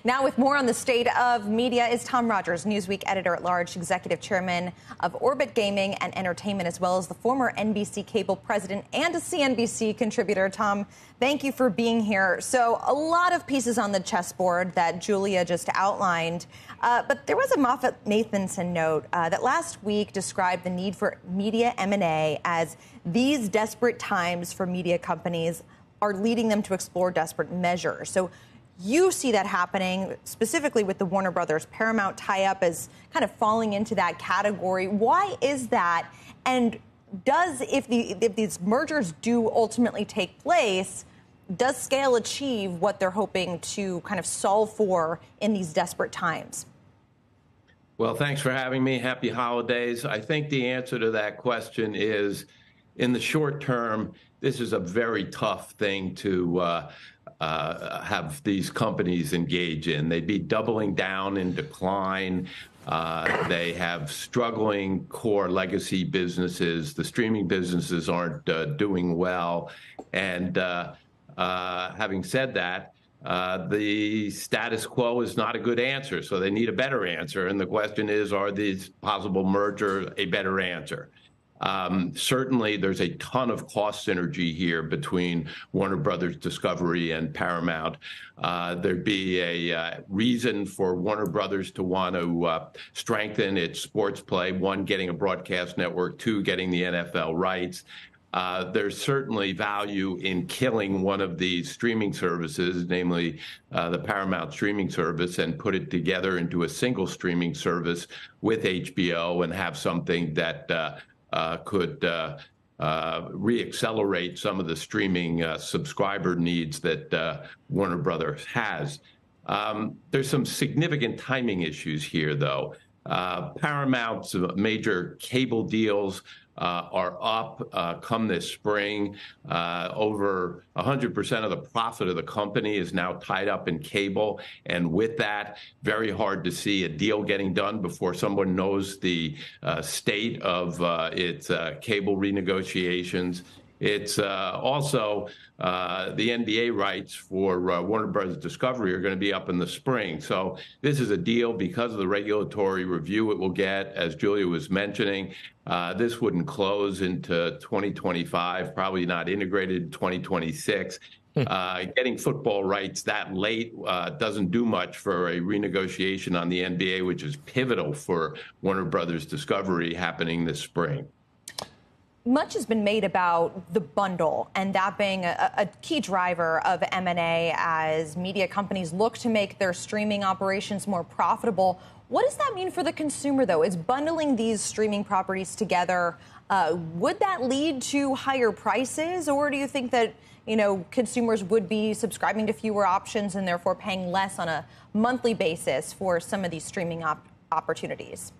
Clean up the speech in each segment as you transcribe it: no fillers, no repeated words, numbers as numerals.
Now with more on the state of media is Tom Rogers, Newsweek editor-at-large, executive chairman of Oorbit Gaming and Entertainment, as well as the former NBC Cable president and a CNBC contributor. Tom, thank you for being here. So a lot of pieces on the chessboard that Julia just outlined, but there was a Moffett-Nathanson note that last week described the need for media M&A as these desperate times for media companies are leading them to explore desperate measures. So you see that happening specifically with the Warner Brothers Paramount tie-up as kind of falling into that category. Why is that? And if these mergers do ultimately take place, does scale achieve what they're hoping to kind of solve for in these desperate times? Well, thanks for having me. Happy holidays. I think the answer to that question is, in the short term, this is a very tough thing to have these companies engage in. They'd be doubling down in decline. They have struggling core legacy businesses. The streaming businesses aren't doing well. And having said that, the status quo is not a good answer, so they need a better answer. And the question is, are these possible mergers a better answer? Certainly, there's a ton of cost synergy here between Warner Brothers Discovery and Paramount. There'd be a reason for Warner Brothers to want to strengthen its sports play, one, getting a broadcast network, two, getting the NFL rights. There's certainly value in killing one of these streaming services, namely the Paramount streaming service, and put it together into a single streaming service with HBO and have something that could reaccelerate some of the streaming subscriber needs that Warner Brothers has. There's some significant timing issues here, though. Paramount's major cable deals are up come this spring. Over 100% of the profit of the company is now tied up in cable. And with that, very hard to see a deal getting done before someone knows the state of its cable renegotiations. It's also the NBA rights for Warner Brothers Discovery are going to be up in the spring. So this is a deal because of the regulatory review it will get, as Julia was mentioning. This wouldn't close into 2025, probably not integrated in 2026. Getting football rights that late doesn't do much for a renegotiation on the NBA, which is pivotal for Warner Brothers Discovery happening this spring. Much has been made about the bundle and that being a key driver of M&A as media companies look to make their streaming operations more profitable. What does that mean for the consumer, though? Is bundling these streaming properties together, would that lead to higher prices? Or do you think that, consumers would be subscribing to fewer options and therefore paying less on a monthly basis for some of these streaming opportunities?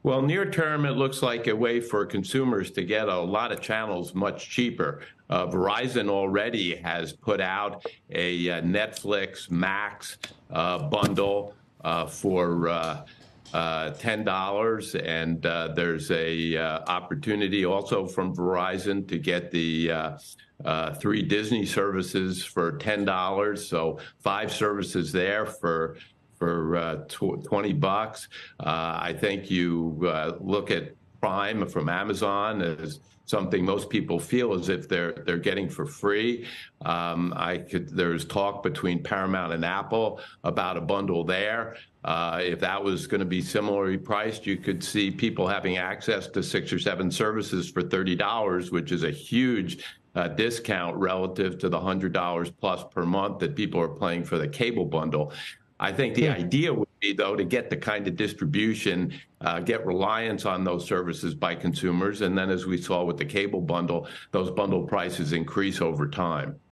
Well, near term, it looks like a way for consumers to get a lot of channels much cheaper. Verizon already has put out a Netflix Max bundle for $10, and there's a opportunity also from Verizon to get the 3 Disney services for $10. So 5 services there for $20. I think you look at Prime from Amazon as something most people feel as if they're getting for free. There's talk between Paramount and Apple about a bundle there. If that was going to be similarly priced, you could see people having access to 6 or 7 services for $30, which is a huge discount relative to the $100 plus per month that people are paying for the cable bundle. I think the idea would be, though, to get the kind of distribution, get reliance on those services by consumers. And then, as we saw with the cable bundle, those bundle prices increase over time.